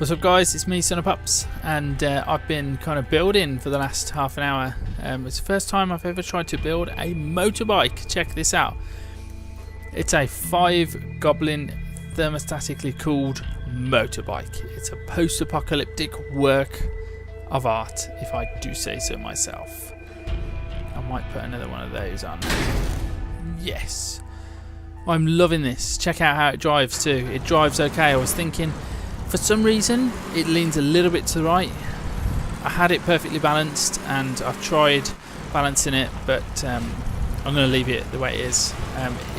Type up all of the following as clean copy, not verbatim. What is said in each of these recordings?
What's up guys, it's me Sonofpops, and I've been kind of building for the last half an hour. It's the first time I've ever tried to build a motorbike. Check this out. It's a 5 Goblin thermostatically cooled motorbike. It's a post-apocalyptic work of art, if I do say so myself. I might put another one of those on. Yes. I'm loving this. Check out how it drives too. It drives okay. I was thinking, for some reason, it leans a little bit to the right. I had it perfectly balanced, and I've tried balancing it, but I'm going to leave it the way it is.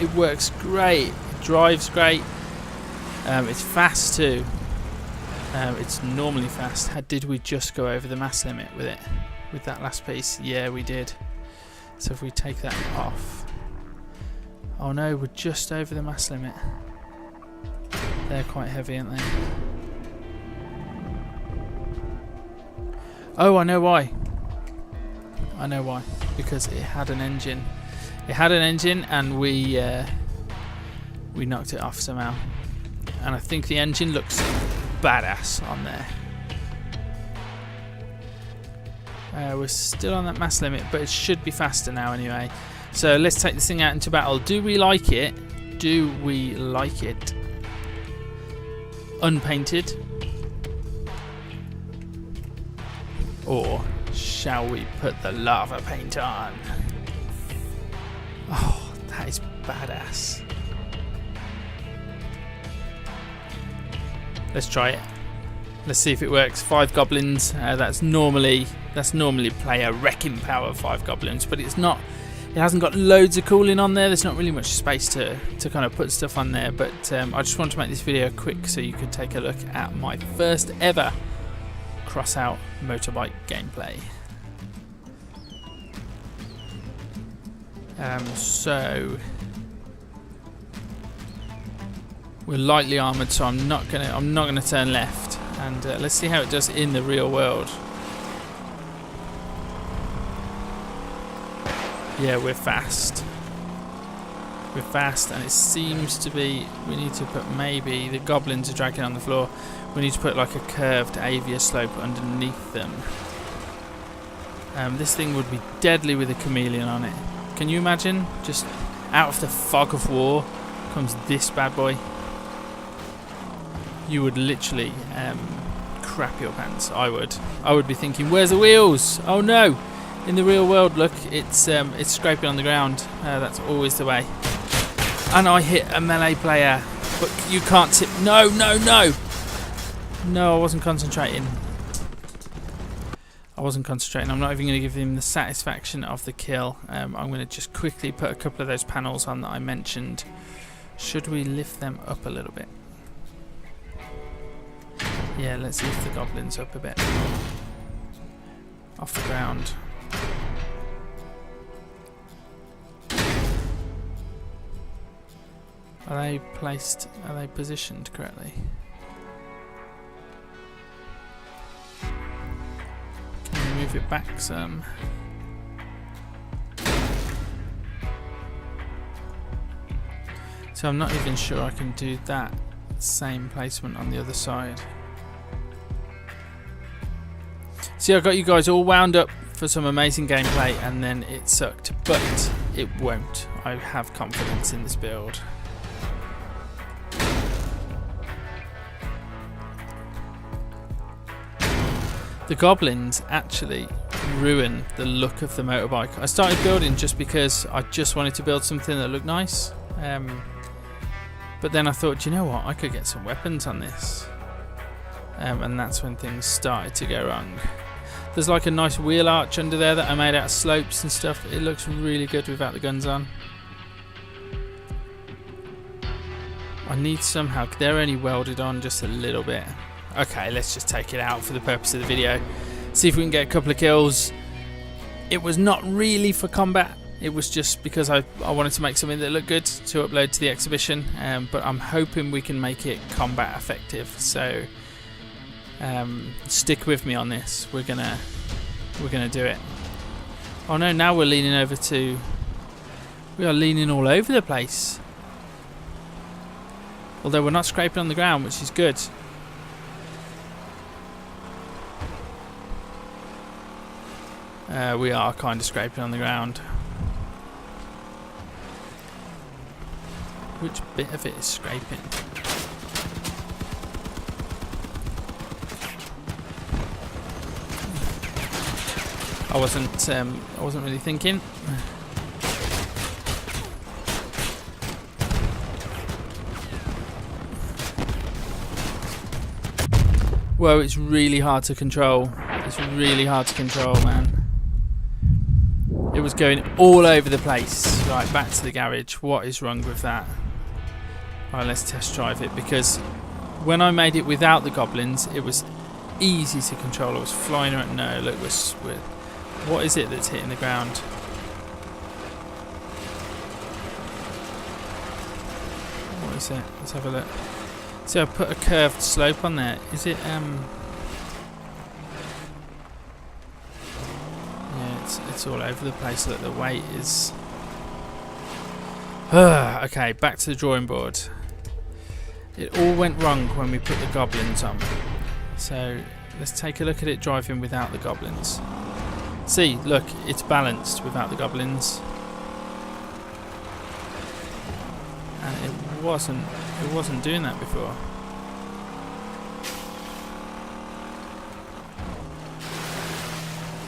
It works great. It drives great. It's fast too. It's normally fast. Did we just go over the mass limit with it? With that last piece? Yeah, we did. So if we take that off... Oh no, we're just over the mass limit. They're quite heavy, aren't they? Oh, I know why. I know why. Because it had an engine. It had an engine, and we knocked it off somehow. And I think the engine looks badass on there. We're still on that mass limit, but it should be faster now anyway. So let's take this thing out into battle. Do we like it? Do we like it? Unpainted? Or shall we put the lava paint on? Oh, that is badass. Let's try it. Let's see if it works. 5 goblins. That's normally player wrecking power 5 goblins, but it's not. It hasn't got loads of cooling on there. There's not really much space to kind of put stuff on there. But I just want to make this video quick so you can take a look at my first ever Crossout motorbike gameplay. So we're lightly armoured, so I'm not gonna turn left, and let's see how it does in the real world. Yeah, we're fast. We're fast, and it seems to be. We need to put, maybe the goblins are dragging on the floor. We need to put like a curved avia slope underneath them. This thing would be deadly with a chameleon on it. Can you imagine? Just out of the fog of war comes this bad boy. You would literally crap your pants. I would be thinking, where's the wheels? Oh no! In the real world, look, it's scraping on the ground. That's always the way. And I hit a melee player, but you can't tip. No, no, no! No, I wasn't concentrating. I'm not even going to give him the satisfaction of the kill. I'm going to just quickly put a couple of those panels on that I mentioned. Should we lift them up a little bit? Yeah, let's lift the goblins up a bit. Off the ground. Are they placed? Are they positioned correctly? Can we move it back some? So I'm not even sure I can do that same placement on the other side. See, I got you guys all wound up for some amazing gameplay, and then it sucked, but it won't. I have confidence in this build. The goblins actually ruin the look of the motorbike. I started building just because I just wanted to build something that looked nice, but then I thought, you know what, I could get some weapons on this, and that's when things started to go wrong. There's like a nice wheel arch under there that I made out of slopes and stuff. It looks really good without the guns on. I need somehow, they're only welded on just a little bit. Okay, let's just take it out for the purpose of the video. See if we can get a couple of kills. It was not really for combat. It was just because I wanted to make something that looked good to upload to the exhibition. But I'm hoping we can make it combat effective. So stick with me on this. We're gonna do it. Oh no! Now we're leaning over to. We are leaning all over the place. Although we're not scraping on the ground, which is good. We are kind of scraping on the ground. Which bit of it is scraping? I wasn't really thinking. Whoa, it's really hard to control. It's really hard to control, man. It was going all over the place. Right, back to the garage. What is wrong with that? Right, let's test drive it, because when I made it without the goblins, it was easy to control. It was flying around. No, look, we're what is it that's hitting the ground? What is it? Let's have a look. See, I put a curved slope on there. Is it yeah, it's all over the place. Look, the weight is okay, back to the drawing board. It all went wrong when we put the goblins on. So let's take a look at it driving without the goblins. See, look, it's balanced without the goblins. And it wasn't doing that before.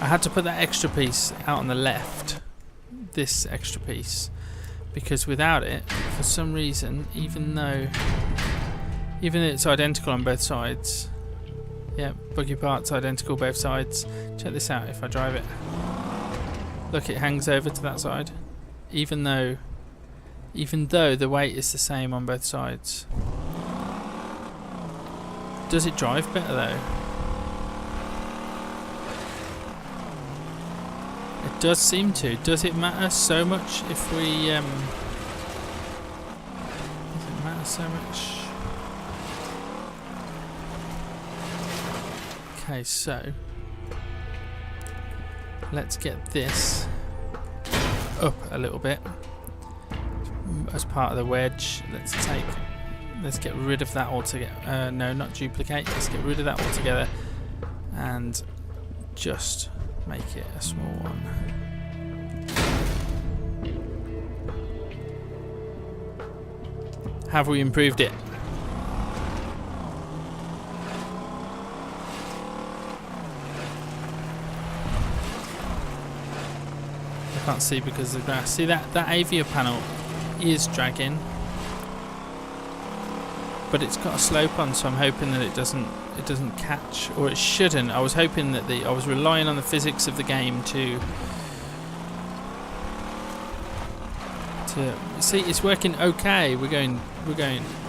I had to put that extra piece out on the left, this extra piece, because without it, for some reason, even though it's identical on both sides, yeah, buggy parts identical both sides. Check this out if I drive it. Look, it hangs over to that side, even though the weight is the same on both sides. Does it drive better though? It does seem to. Does it matter so much if we does it matter so much? Okay, so let's get this up a little bit as part of the wedge. Let's get rid of that altogether. No, not duplicate. Let's get rid of that altogether and just make it a small one. Have we improved it? I can't see because of the grass. See that avia panel is dragging, but it's got a slope on, so I'm hoping that it doesn't catch, or it shouldn't. I was hoping that I was relying on the physics of the game to see it's working okay. We've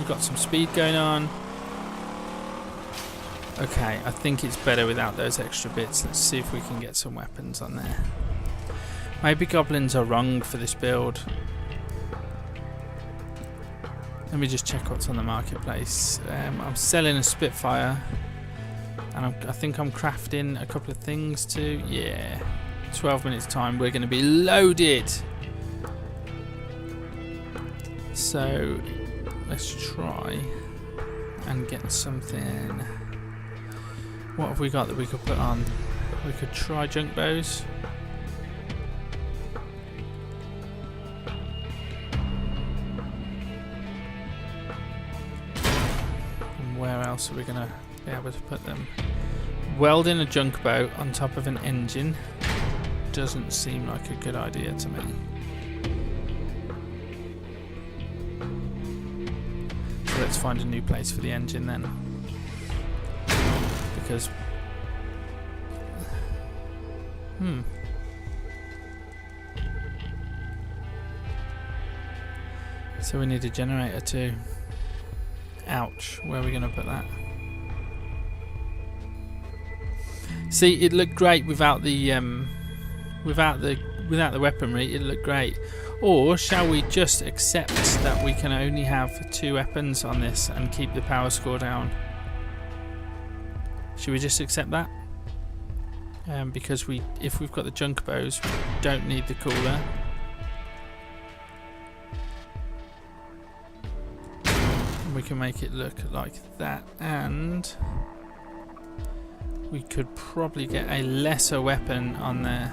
got some speed going on. Okay, I think it's better without those extra bits. Let's see if we can get some weapons on there. Maybe goblins are wrong for this build. Let me just check what's on the marketplace. I'm selling a Spitfire, and I think I'm crafting a couple of things too. Yeah, 12 minutes time, we're going to be loaded. So let's try and get something. What have we got that we could put on? We could try junk bows. Where else are we going to be able to put them? Welding a junk bow on top of an engine doesn't seem like a good idea to me. So let's find a new place for the engine then. Because so we need a generator too. Ouch, where are we going to put that? See, it looked great without the weaponry. It looked great. Or shall we just accept that we can only have 2 weapons on this and keep the power score down? Should we just accept that? Because if we've got the junk bows, we don't need the cooler. We can make it look like that, and we could probably get a lesser weapon on there.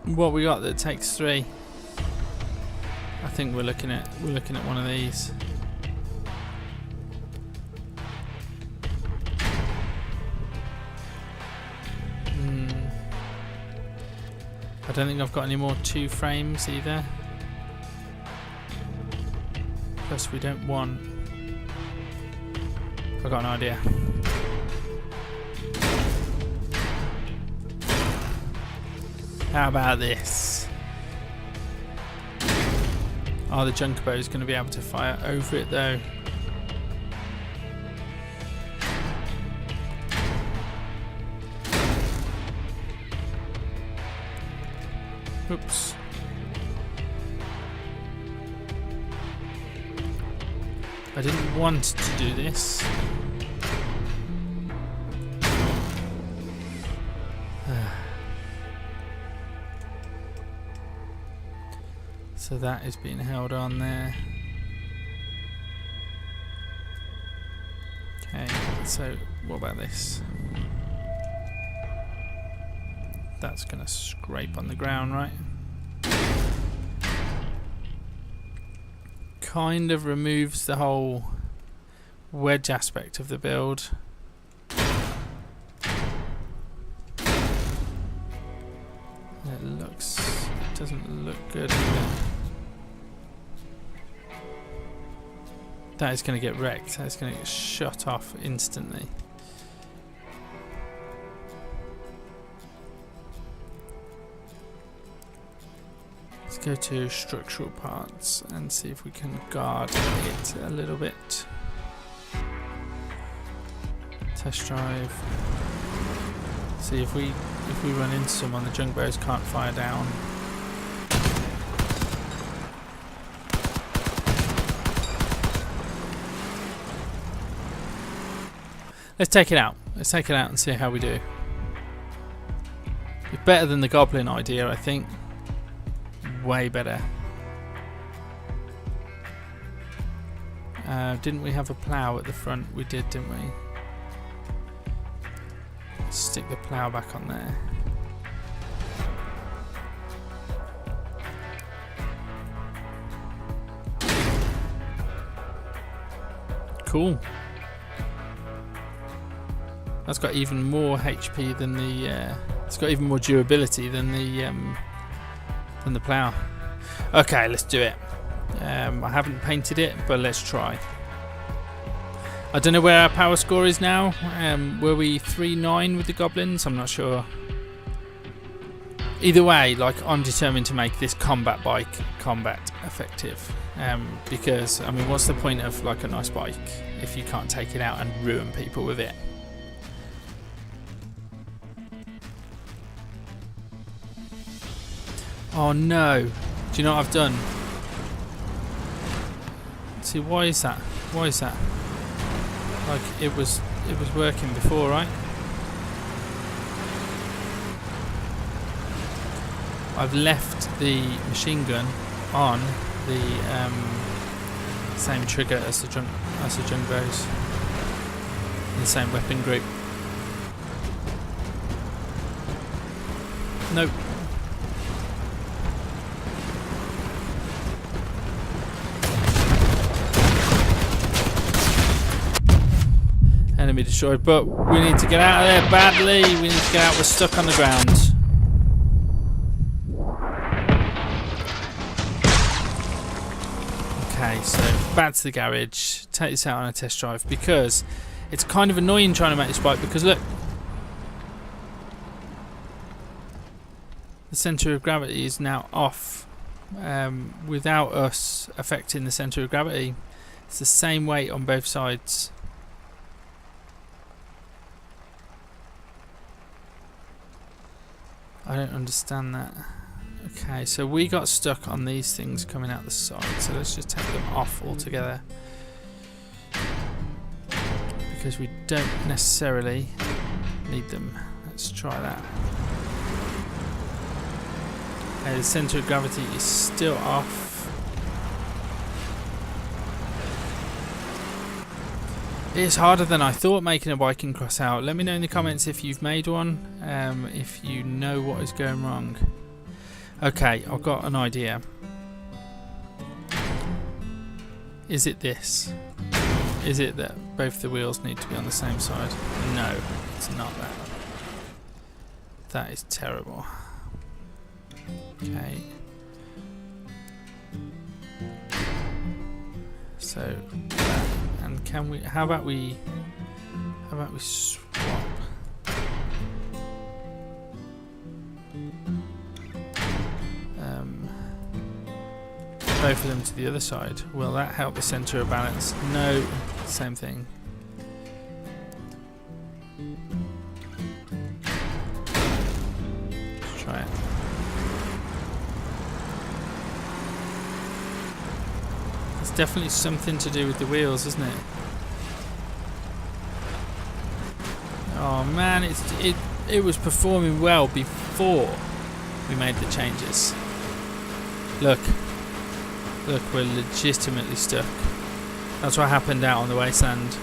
What we got that takes 3? I think we're looking at one of these. I don't think I've got any more 2 frames either. Plus we don't want... I've got an idea. How about this? Oh, the Junkerbow is going to be able to fire over it though. Oops. I didn't want to do this. So that is being held on there. Okay, so what about this? That's going to scrape on the ground, right? Kind of removes the whole wedge aspect of the build. It doesn't look good either. That is going to get wrecked. That's going to get shot off instantly. Let's go to structural parts and see if we can guard it a little bit. Test drive. See if we run into someone, the Junkbows can't fire down. Let's take it out. Let's take it out and see how we do. It's better than the Goblin idea, I think. Way better. Didn't we have a plough at the front? We did, didn't we? Let's stick the plough back on there. Cool. That's got even more HP than the. It's got even more durability than the plough. Okay, let's do it. I haven't painted it, but let's try. I don't know where our power score is now. Were we 3-9 with the goblins? I'm not sure. Either way, like, I'm determined to make this combat bike combat effective. Because I mean, what's the point of like a nice bike if you can't take it out and ruin people with it? Oh no! Do you know what I've done? See, why is that? Why is that? Like, it was working before, right? I've left the machine gun on the same trigger as the Junkbows, the same weapon group. Nope. Enemy destroyed, but we need to get out of there badly. We need to get out. We're stuck on the ground. Okay, so back to the garage. Take this out on a test drive because it's kind of annoying trying to make this bike because look, the centre of gravity is now off without us affecting the centre of gravity. It's the same weight on both sides. I don't understand that. Okay, so we got stuck on these things coming out the side, so let's just take them off altogether. Because we don't necessarily need them. Let's try that. Okay, the centre of gravity is still off. It's harder than I thought making a bike in Crossout. Let me know in the comments if you've made one, if you know what is going wrong. Okay, I've got an idea. Is it this? Is it that both the wheels need to be on the same side? No, it's not that. That is terrible. Okay. So, and can we? How about we swap? Both of them to the other side. Will that help the centre of balance? No, same thing. Let's try it. It's definitely something to do with the wheels, isn't it? Oh man, it was performing well before we made the changes. Look, we're legitimately stuck. That's what happened out on the wasteland.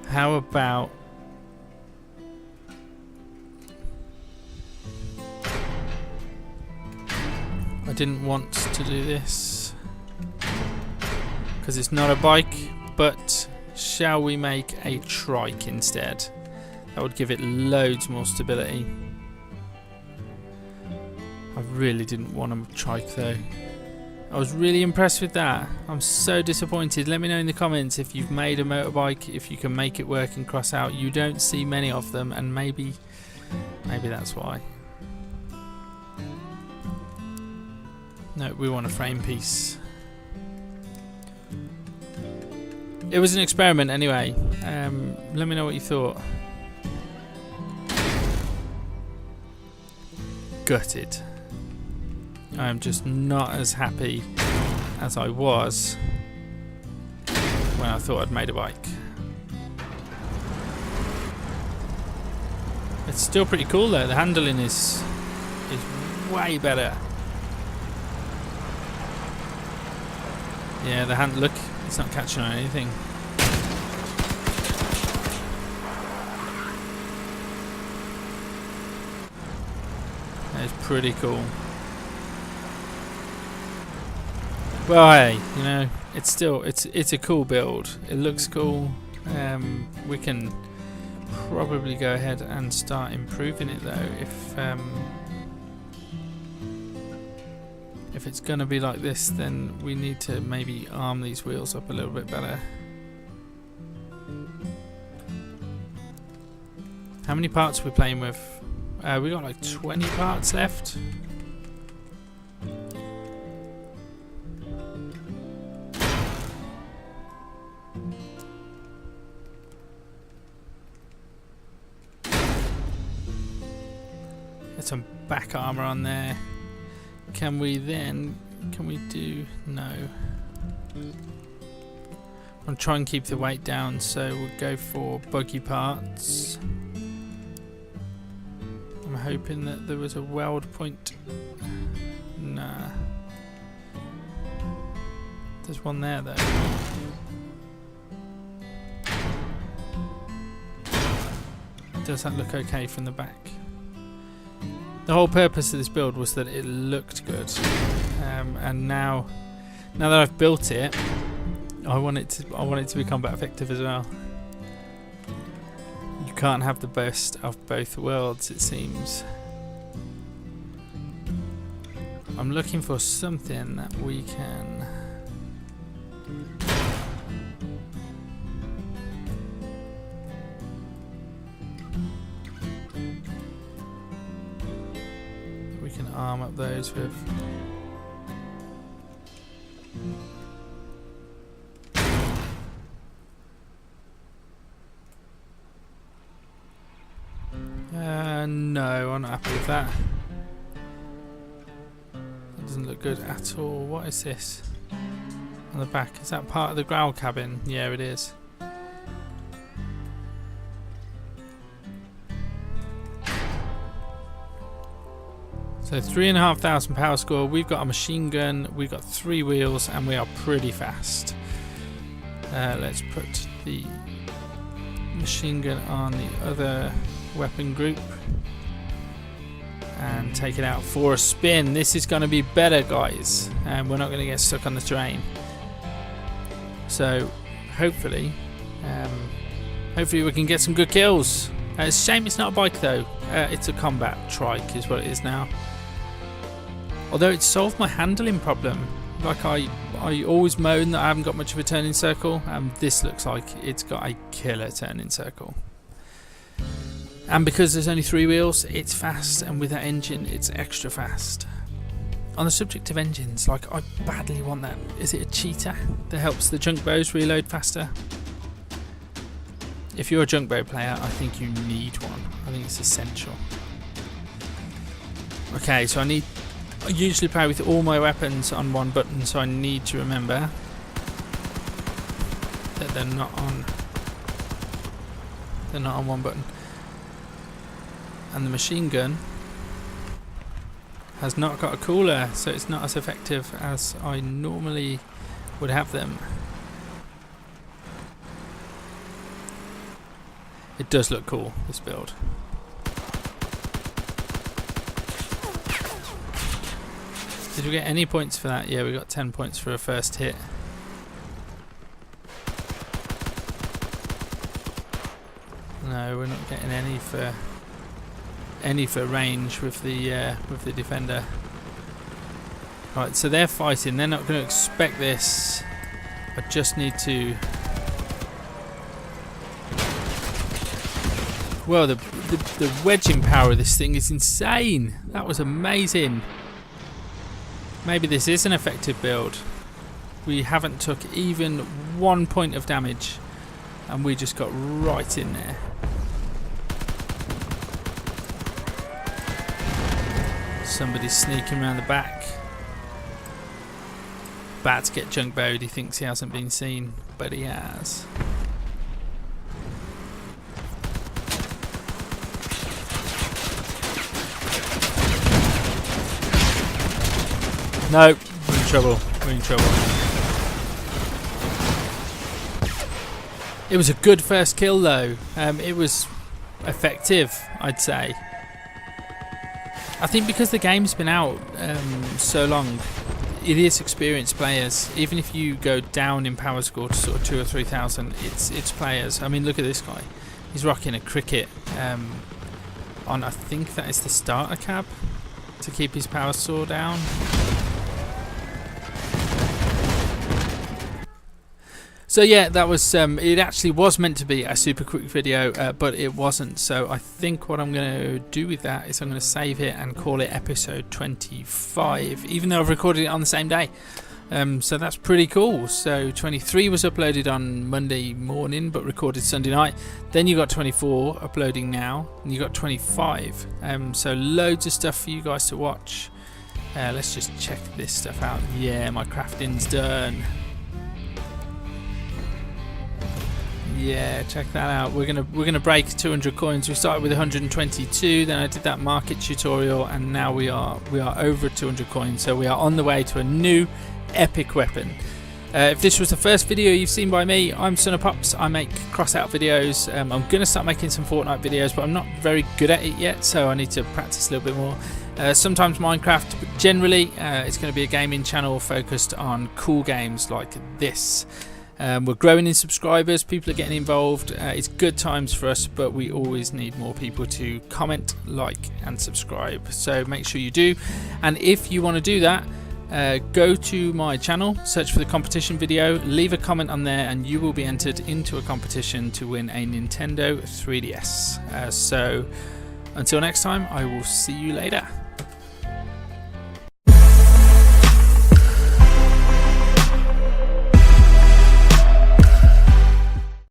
How about I didn't want to do this because it's not a bike, but shall we make a trike instead? That would give it loads more stability. I really didn't want a trike though. I was really impressed with that. I'm so disappointed. Let me know in the comments if you've made a motorbike, if you can make it work in Crossout. You don't see many of them, and maybe that's why. No, we want a frame piece. It was an experiment anyway. Let me know what you thought. Gutted. I'm just not as happy as I was when I thought I'd made a bike. It's still pretty cool though. The handling is way better. Yeah, the hand, look, it's not catching on anything. That is pretty cool. Well, hey, you know, it's a cool build. It looks cool. We can probably go ahead and start improving it though. If it's gonna be like this, then we need to maybe arm these wheels up a little bit better. How many parts are we playing with? We got like 20 parts left. Get some back armor on there. Can we do, no. I'll try and keep the weight down, so we'll go for buggy parts. I'm hoping that there was a weld point. Nah. There's one there though. Does that look okay from the back? The whole purpose of this build was that it looked good, and now that I've built it, I want it to become better effective as well. You can't have the best of both worlds, it seems. I'm looking for something that we can. Arm up those with. No, I'm not happy with that. That doesn't look good at all. What is this on the back? Is that part of the growl cabin? Yeah, it is. So 3,500 power score. We've got a machine gun, we've got 3 wheels, and we are pretty fast. Let's put the machine gun on the other weapon group and take it out for a spin. This is going to be better, guys, and we're not going to get stuck on the terrain. So hopefully we can get some good kills. It's a shame it's not a bike though. It's a combat trike is what it is now. Although it solved my handling problem. Like I always moan that I haven't got much of a turning circle, and this looks like it's got a killer turning circle. And because there's only 3 wheels, it's fast, and with that engine it's extra fast. On the subject of engines, like, I badly want that. Is it a cheetah that helps the junk bows reload faster? If you're a junk bow player, I think you need one. I think it's essential. Okay, so I usually play with all my weapons on one button, so I need to remember that they're not on one button. And the machine gun has not got a cooler, so it's not as effective as I normally would have them. It does look cool, this build. Did we get any points for that? Yeah, we got 10 points for a first hit. No, we're not getting any for range with the defender. Right, so they're fighting. They're not going to expect this. I just need to. Well, the wedging power of this thing is insane. That was amazing. Maybe this is an effective build. We haven't took even 1 point of damage, and we just got right in there. Somebody's sneaking around the back. Bad to get junk bowed. He thinks he hasn't been seen, but he has. No, we're in trouble. We're in trouble. It was a good first kill though. It was effective, I'd say. I think because the game's been out so long, it is experienced players. Even if you go down in power score to sort of 2,000 or 3,000, it's players. I mean, look at this guy. He's rocking a cricket on, I think that is the starter cab to keep his power score down. So yeah, that was it actually was meant to be a super quick video, but it wasn't. So I think what I'm going to do with that is I'm going to save it and call it episode 25, even though I've recorded it on the same day. So that's pretty cool. So 23 was uploaded on Monday morning, but recorded Sunday night. Then you got 24 uploading now, and you got 25. So loads of stuff for you guys to watch. Let's just check this stuff out. Yeah, my crafting's done. Yeah, check that out. We're gonna break 200 coins. We started with 122, then I did that market tutorial, and now we are over 200 coins. So we are on the way to a new epic weapon. If this was the first video you've seen by me, I'm Sonofpops. I make Crossout videos. I'm gonna start making some Fortnite videos, but I'm not very good at it yet, so I need to practice a little bit more. Sometimes Minecraft, but generally it's going to be a gaming channel focused on cool games like this. We're growing in subscribers, people are getting involved, it's good times for us, but we always need more people to comment, like and subscribe, so make sure you do. And if you want to do that, go to my channel, search for the competition video, leave a comment on there, and you will be entered into a competition to win a Nintendo 3DS. So until next time, I will see you later.